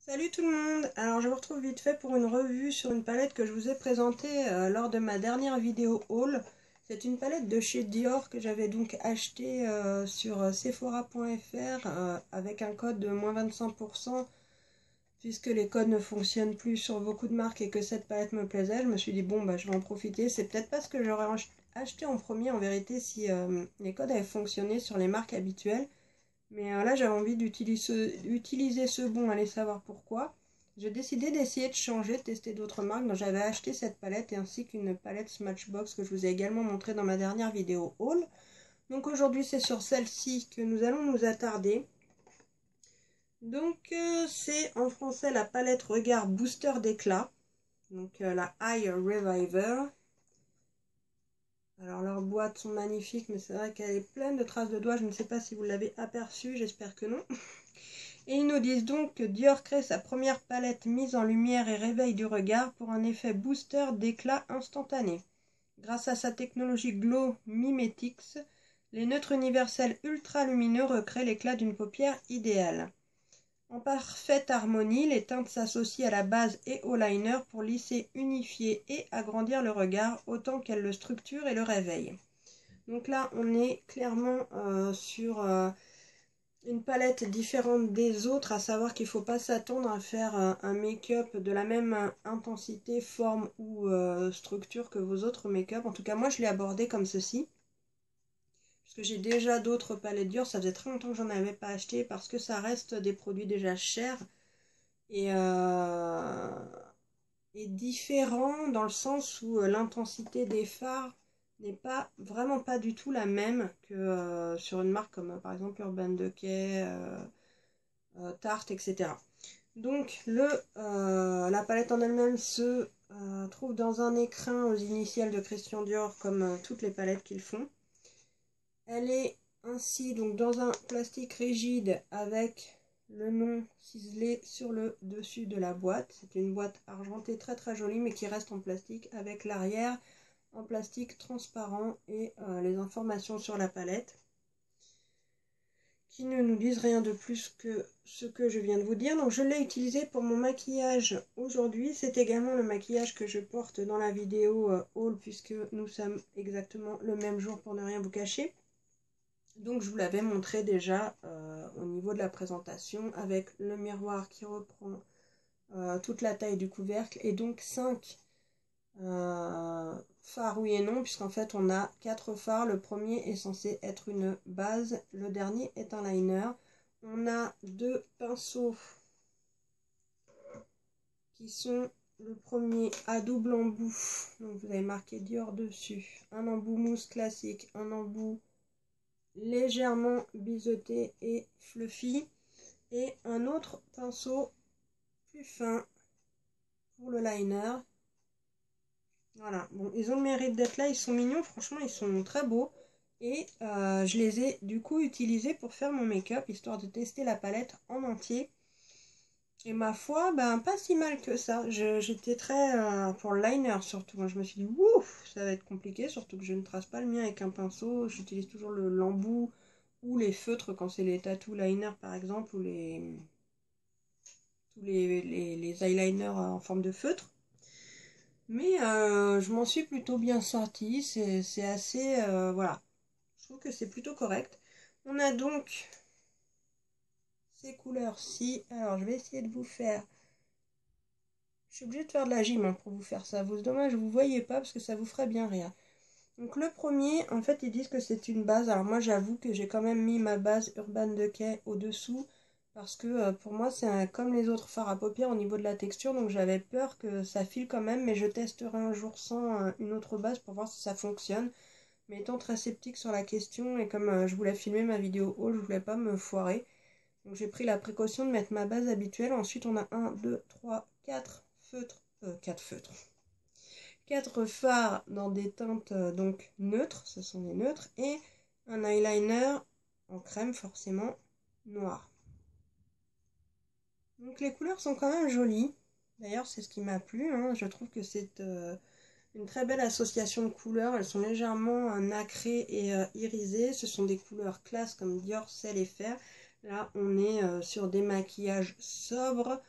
Salut tout le monde. Alors je vous retrouve vite fait pour une revue sur une palette que je vous ai présentée lors de ma dernière vidéo haul. C'est une palette de chez Dior que j'avais donc achetée sur sephora.fr avec un code de moins 25%. Puisque les codes ne fonctionnent plus sur beaucoup de marques et que cette palette me plaisait, je me suis dit bon bah je vais en profiter. C'est peut-être pas ce que j'aurais acheté en premier en vérité si les codes avaient fonctionné sur les marques habituelles. Mais là, j'avais envie d'utiliser ce bon, allez savoir pourquoi. J'ai décidé d'essayer de changer, de tester d'autres marques. Donc j'avais acheté cette palette ainsi qu'une palette Smashbox que je vous ai également montré dans ma dernière vidéo haul. Donc aujourd'hui, c'est sur celle-ci que nous allons nous attarder. Donc c'est en français la palette Regard Booster d'éclat. Donc la Eye Reviver. Alors leurs boîtes sont magnifiques, mais c'est vrai qu'elle est pleine de traces de doigts. Je ne sais pas si vous l'avez aperçu, j'espère que non. Et ils nous disent donc que Dior crée sa première palette mise en lumière et réveil du regard pour un effet booster d'éclat instantané. Grâce à sa technologie Glow Mimetics, les neutres universels ultra lumineux recréent l'éclat d'une paupière idéale. En parfaite harmonie, les teintes s'associent à la base et au liner pour lisser, unifier et agrandir le regard autant qu'elles le structurent et le réveillent. Donc là, on est clairement sur une palette différente des autres, à savoir qu'il ne faut pas s'attendre à faire un make-up de la même intensité, forme ou structure que vos autres make-up. En tout cas, moi, je l'ai abordé comme ceci. Parce que j'ai déjà d'autres palettes Dior, ça faisait très longtemps que j'en avais pas acheté parce que ça reste des produits déjà chers et différent dans le sens où l'intensité des fards n'est pas vraiment pas du tout la même que sur une marque comme par exemple Urban Decay, Tarte, etc. Donc la palette en elle-même se trouve dans un écrin aux initiales de Christian Dior comme toutes les palettes qu'ils font. Elle est ainsi donc dans un plastique rigide avec le nom ciselé sur le dessus de la boîte. C'est une boîte argentée très très jolie mais qui reste en plastique avec l'arrière en plastique transparent et les informations sur la palette qui ne nous disent rien de plus que ce que je viens de vous dire. Donc je l'ai utilisé pour mon maquillage aujourd'hui. C'est également le maquillage que je porte dans la vidéo haul puisque nous sommes exactement le même jour pour ne rien vous cacher. Donc je vous l'avais montré déjà au niveau de la présentation avec le miroir qui reprend toute la taille du couvercle et donc 5 fards oui et non puisqu'en fait on a 4 fards. Le premier est censé être une base, le dernier est un liner. On a 2 pinceaux qui sont le premier à double embout, donc vous avez marqué Dior dessus, un embout mousse classique, un embout légèrement biseauté et fluffy et un autre pinceau plus fin pour le liner. Voilà, bon, ils ont le mérite d'être là, ils sont mignons, franchement ils sont très beaux et je les ai du coup utilisés pour faire mon make-up histoire de tester la palette en entier. Et ma foi, ben pas si mal que ça. J'étais très pour le liner surtout. Moi, je me suis dit ouf, ça va être compliqué, surtout que je ne trace pas le mien avec un pinceau. J'utilise toujours l'embout ou les feutres quand c'est les tattoo liners par exemple ou tous les eyeliners en forme de feutre. Mais je m'en suis plutôt bien sortie. C'est assez voilà. Je trouve que c'est plutôt correct. On a donc ces couleurs-ci. Alors je vais essayer de vous faire. Je suis obligée de faire de la gym pour vous faire ça. C'est dommage, vous ne voyez pas parce que ça vous ferait bien rire. Donc le premier, en fait, ils disent que c'est une base. Alors moi, j'avoue que j'ai quand même mis ma base Urban Decay au-dessous. Parce que pour moi, c'est comme les autres fards à paupières au niveau de la texture. Donc j'avais peur que ça file quand même. Mais je testerai un jour sans une autre base pour voir si ça fonctionne. Mais étant très sceptique sur la question et comme je voulais filmer ma vidéo haul, je voulais pas me foirer. Donc j'ai pris la précaution de mettre ma base habituelle. Ensuite, on a 1, 2, 3, 4 feutres. 4 feutres. 4 fards dans des teintes donc neutres, ce sont des neutres, et un eyeliner en crème forcément noir. Donc les couleurs sont quand même jolies. D'ailleurs c'est ce qui m'a plu, hein. Je trouve que c'est une très belle association de couleurs. Elles sont légèrement nacrées et irisées. Ce sont des couleurs classe comme Dior sait les faire. Là on est sur des maquillages sobres,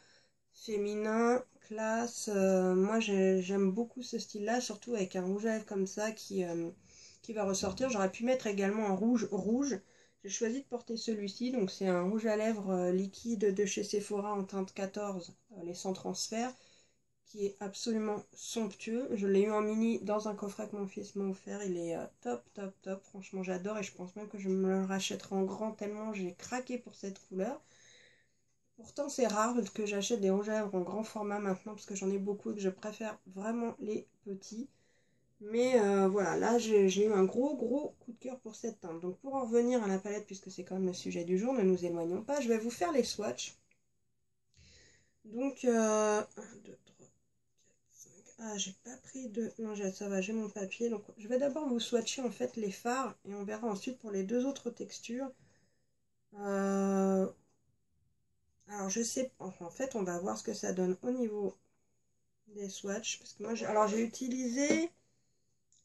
féminin, classe. Moi j'aime beaucoup ce style-là, surtout avec un rouge à lèvres comme ça qui va ressortir. J'aurais pu mettre également un rouge rouge. J'ai choisi de porter celui-ci, donc c'est un rouge à lèvres liquide de chez Sephora en teinte 14, les sans transfert, qui est absolument somptueux. Je l'ai eu en mini dans un coffret que mon fils m'a offert. Il est top, top, top. Franchement, j'adore et je pense même que je me le rachèterai en grand tellement j'ai craqué pour cette couleur. Pourtant, c'est rare que j'achète des rouges à lèvres en grand format maintenant parce que j'en ai beaucoup et que je préfère vraiment les petits. Mais voilà, là j'ai eu un gros coup de cœur pour cette teinte. Donc pour en revenir à la palette, puisque c'est quand même le sujet du jour, ne nous éloignons pas, je vais vous faire les swatchs. Donc 1, 2, 3, 4, 5. Ah, j'ai pas pris de... Non, ça va, j'ai mon papier. Donc je vais d'abord vous swatcher en fait les fards et on verra ensuite pour les deux autres textures. Alors je sais, enfin, en fait on va voir ce que ça donne au niveau des swatchs. Parce que moi, j'ai utilisé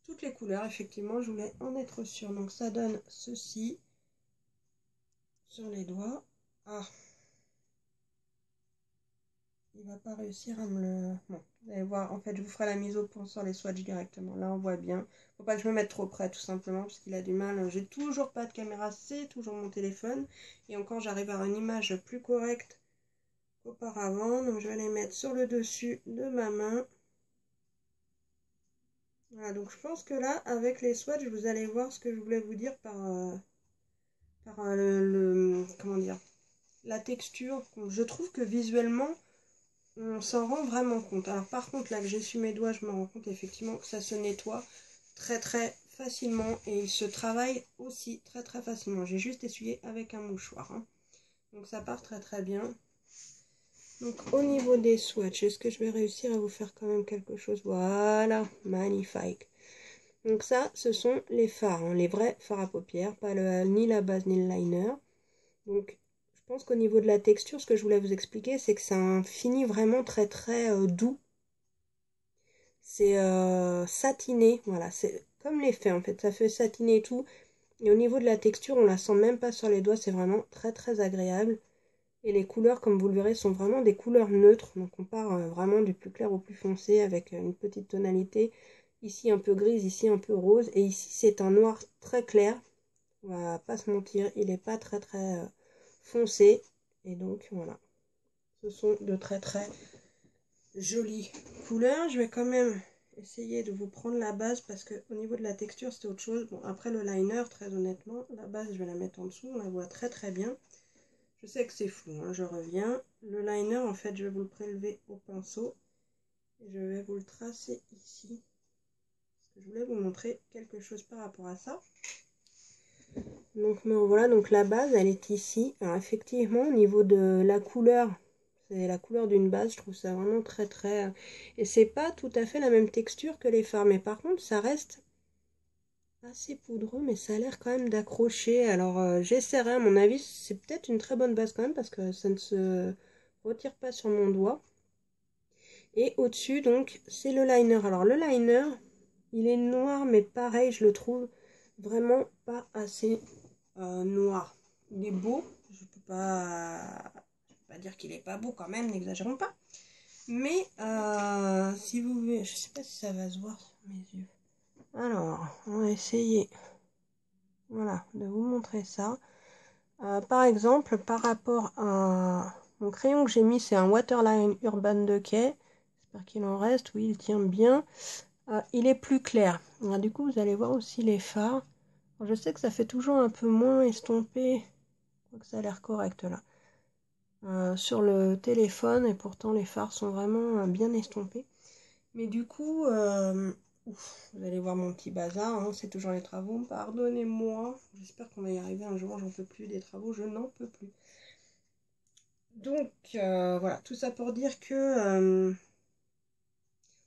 toutes les couleurs, effectivement, je voulais en être sûre. Donc ça donne ceci sur les doigts. Ah, il va pas réussir à me le... Bon, vous allez voir, en fait, je vous ferai la mise au point sur les swatchs directement. Là, on voit bien. Faut pas que je me mette trop près, tout simplement, parce qu'il a du mal. J'ai toujours pas de caméra, c'est toujours mon téléphone. Et encore, j'arrive à avoir une image plus correcte qu'auparavant. Donc, je vais les mettre sur le dessus de ma main. Voilà, donc je pense que là, avec les swatchs, vous allez voir ce que je voulais vous dire par comment dire, la texture. Je trouve que visuellement, on s'en rend vraiment compte. Alors par contre, là que j'essuie mes doigts, je me rends compte effectivement que ça se nettoie très très facilement et il se travaille aussi très très facilement. J'ai juste essuyé avec un mouchoir. Hein. Donc ça part très très bien. Donc au niveau des swatchs, est-ce que je vais réussir à vous faire quand même quelque chose? Voilà, magnifique. Donc ça, ce sont les fards, hein, les vrais fards à paupières, pas ni la base ni le liner. Donc je pense qu'au niveau de la texture, ce que je voulais vous expliquer, c'est que c'est un fini vraiment très très doux. C'est satiné, voilà, c'est comme l'effet en fait, ça fait satiner et tout. Et au niveau de la texture, on la sent même pas sur les doigts, c'est vraiment très très agréable. Et les couleurs, comme vous le verrez, sont vraiment des couleurs neutres. Donc on part vraiment du plus clair au plus foncé avec une petite tonalité. Ici un peu grise, ici un peu rose. Et ici c'est un noir très clair. On va pas se mentir, il n'est pas très très foncé. Et donc voilà, ce sont de très très jolies couleurs. Je vais quand même essayer de vous prendre la base parce que au niveau de la texture c'était autre chose. Bon, après le liner, très honnêtement, la base je vais la mettre en dessous, on la voit très très bien. Je sais que c'est flou, hein, je reviens. Le liner, en fait, je vais vous le prélever au pinceau. Et je vais vous le tracer ici. Parce que je voulais vous montrer quelque chose par rapport à ça. Donc voilà, donc la base, elle est ici. Alors effectivement, au niveau de la couleur, c'est la couleur d'une base. Je trouve ça vraiment très très... Et c'est pas tout à fait la même texture que les fards. Mais par contre, ça reste assez poudreux, mais ça a l'air quand même d'accrocher. Alors j'essaierai, à mon avis, c'est peut-être une très bonne base quand même parce que ça ne se retire pas sur mon doigt. Et au-dessus, donc, c'est le liner. Alors le liner, il est noir, mais pareil, je le trouve vraiment pas assez noir. Il est beau, je peux pas dire qu'il est pas beau quand même, n'exagérons pas. Mais si vous voulez, je sais pas si ça va se voir sur mes yeux. Alors, on va essayer. Voilà, de vous montrer ça. Par exemple, par rapport à mon crayon que j'ai mis, c'est un Waterline Urban Decay. J'espère qu'il en reste. Oui, il tient bien. Il est plus clair. Alors, du coup, vous allez voir aussi les fards. Alors, je sais que ça fait toujours un peu moins estompé. Je crois que ça a l'air correct là. Sur le téléphone, et pourtant les fards sont vraiment bien estompés. Mais du coup, vous allez voir mon petit bazar, hein, c'est toujours les travaux, pardonnez-moi. J'espère qu'on va y arriver un jour, j'en peux plus des travaux, je n'en peux plus. Donc voilà, tout ça pour dire que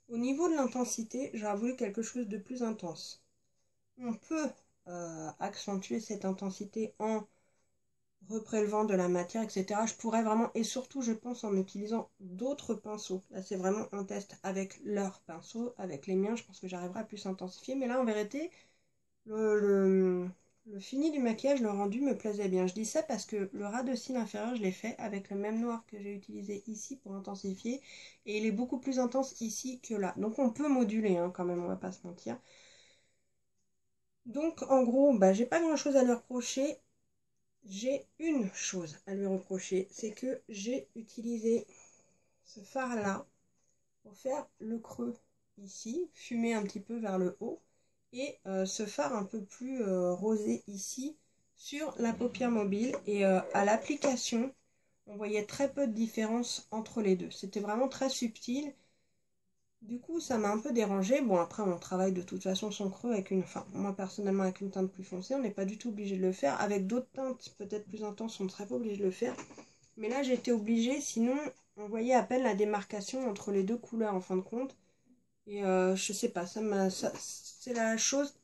au niveau de l'intensité, j'aurais voulu quelque chose de plus intense. On peut accentuer cette intensité en reprélevant de la matière, etc. Je pourrais vraiment, et surtout je pense en utilisant d'autres pinceaux. Là c'est vraiment un test avec leurs pinceaux, avec les miens, je pense que j'arriverai à plus intensifier. Mais là en vérité, le le fini du maquillage, le rendu me plaisait bien. Je dis ça parce que le ras de cils inférieur, je l'ai fait avec le même noir que j'ai utilisé ici pour intensifier. Et il est beaucoup plus intense ici que là. Donc on peut moduler hein, quand même, on va pas se mentir. Donc en gros, bah, j'ai pas grand chose à lui reprocher. J'ai une chose à lui reprocher, c'est que j'ai utilisé ce fard là pour faire le creux ici, fumer un petit peu vers le haut, et ce fard un peu plus rosé ici sur la paupière mobile. Et à l'application, on voyait très peu de différence entre les deux. C'était vraiment très subtil. Du coup, ça m'a un peu dérangé. Bon, après, on travaille de toute façon son creux avec une... Enfin, moi, personnellement, avec une teinte plus foncée, on n'est pas du tout obligé de le faire. Avec d'autres teintes, peut-être plus intenses, on ne serait pas obligé de le faire. Mais là, j'ai été obligée, sinon, on voyait à peine la démarcation entre les deux couleurs, en fin de compte. Et je sais pas, c'est la chose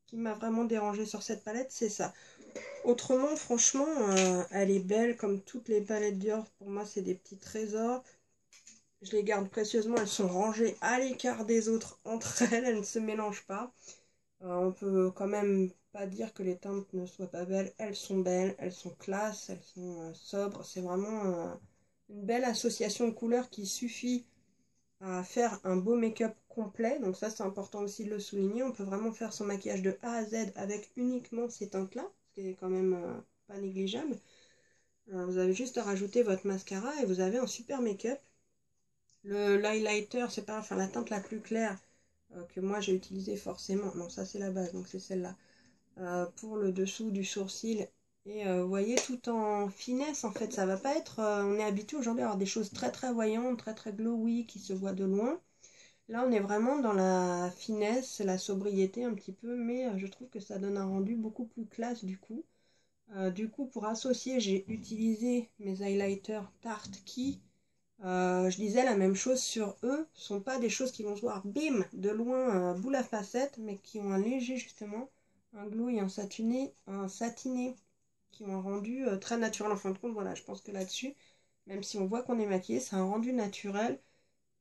qui m'a vraiment dérangée sur cette palette, c'est ça. Autrement, franchement, elle est belle, comme toutes les palettes Dior. Pour moi, c'est des petits trésors. Je les garde précieusement, elles sont rangées à l'écart des autres entre elles, elles ne se mélangent pas. On peut quand même pas dire que les teintes ne soient pas belles. Elles sont belles, elles sont classe, elles sont sobres. C'est vraiment une belle association de couleurs qui suffit à faire un beau make-up complet. Donc ça, c'est important aussi de le souligner. On peut vraiment faire son maquillage de A à Z avec uniquement ces teintes-là, ce qui est quand même pas négligeable. Vous avez juste à rajouter votre mascara et vous avez un super make-up. L'highlighter, c'est pas, enfin la teinte la plus claire que moi j'ai utilisé forcément. Non, ça c'est la base, donc c'est celle-là. Pour le dessous du sourcil. Et vous voyez, tout en finesse, en fait, ça va pas être... on est habitué aujourd'hui à avoir des choses très très voyantes, très très glowy, qui se voient de loin. Là, on est vraiment dans la finesse, la sobriété un petit peu, mais je trouve que ça donne un rendu beaucoup plus classe du coup. Du coup, pour associer, j'ai utilisé mes highlighters Tarte qui, je disais la même chose sur eux, sont pas des choses qui vont se voir, bim, de loin, boule à facettes, mais qui ont un léger, justement, un glow et un satiné, qui ont un rendu très naturel. En fin de compte, voilà, je pense que là-dessus, même si on voit qu'on est maquillé, c'est un rendu naturel.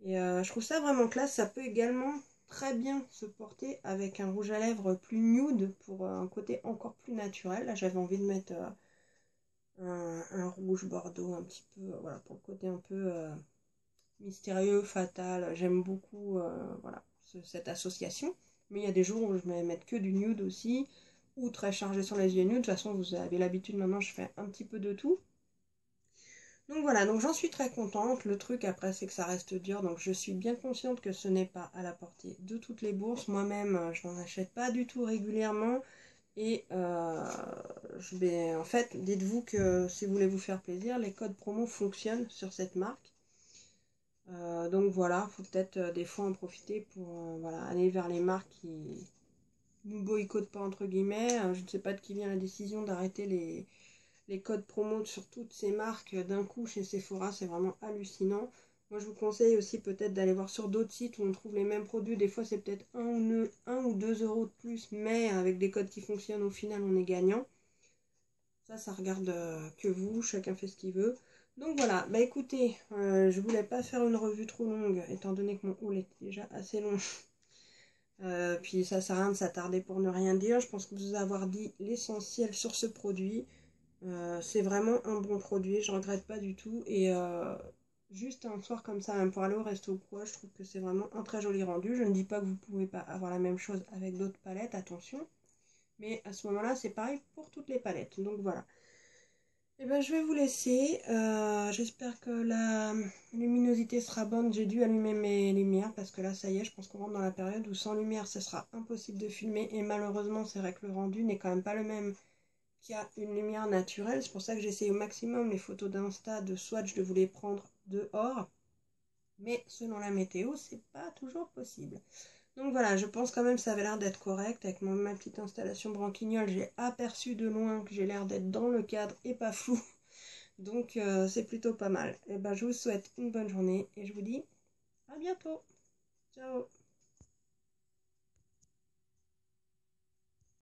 Et je trouve ça vraiment classe. Ça peut également très bien se porter avec un rouge à lèvres plus nude pour un côté encore plus naturel. Là, j'avais envie de mettre un rouge bordeaux un petit peu, voilà, pour le côté un peu mystérieux, fatal. J'aime beaucoup voilà, cette association. Mais il y a des jours où je vais mettre que du nude aussi, ou très chargé sur les yeux nude. De toute façon, vous avez l'habitude maintenant, je fais un petit peu de tout. Donc voilà, donc j'en suis très contente. Le truc après, c'est que ça reste dur. Donc je suis bien consciente que ce n'est pas à la portée de toutes les bourses. Moi-même, je n'en achète pas du tout régulièrement. Et en fait, dites-vous que si vous voulez vous faire plaisir, les codes promo fonctionnent sur cette marque. Donc voilà, faut peut-être des fois en profiter pour voilà, aller vers les marques qui nous boycottent pas entre guillemets. Je ne sais pas de qui vient la décision d'arrêter les codes promo sur toutes ces marques d'un coup chez Sephora, c'est vraiment hallucinant. Moi, je vous conseille aussi peut-être d'aller voir sur d'autres sites où on trouve les mêmes produits. Des fois, c'est peut-être 1 ou 2 € de plus, mais avec des codes qui fonctionnent, au final, on est gagnant. Ça regarde que vous, chacun fait ce qu'il veut. Donc voilà, bah écoutez, je voulais pas faire une revue trop longue, étant donné que mon haul est déjà assez long. Puis ça sert à rien de s'attarder pour ne rien dire. Je pense que vous avoir dit l'essentiel sur ce produit. C'est vraiment un bon produit, je regrette pas du tout. Et juste un soir comme ça, même pour aller au resto ou quoi, je trouve que c'est vraiment un très joli rendu. Je ne dis pas que vous pouvez pas avoir la même chose avec d'autres palettes, attention. Mais à ce moment-là, c'est pareil pour toutes les palettes. Donc voilà. Et ben je vais vous laisser. J'espère que la luminosité sera bonne. J'ai dû allumer mes lumières parce que là, ça y est, je pense qu'on rentre dans la période où sans lumière, ce sera impossible de filmer. Et malheureusement, c'est vrai que le rendu n'est quand même pas le même qu'il y a une lumière naturelle. C'est pour ça que j'essaie au maximum les photos d'Insta, de swatch, de vous les prendre dehors. Mais selon la météo, c'est pas toujours possible. Donc voilà, je pense quand même que ça avait l'air d'être correct. Avec ma petite installation branquignole, j'ai aperçu de loin que j'ai l'air d'être dans le cadre et pas flou. Donc c'est plutôt pas mal. Et ben je vous souhaite une bonne journée et je vous dis à bientôt. Ciao.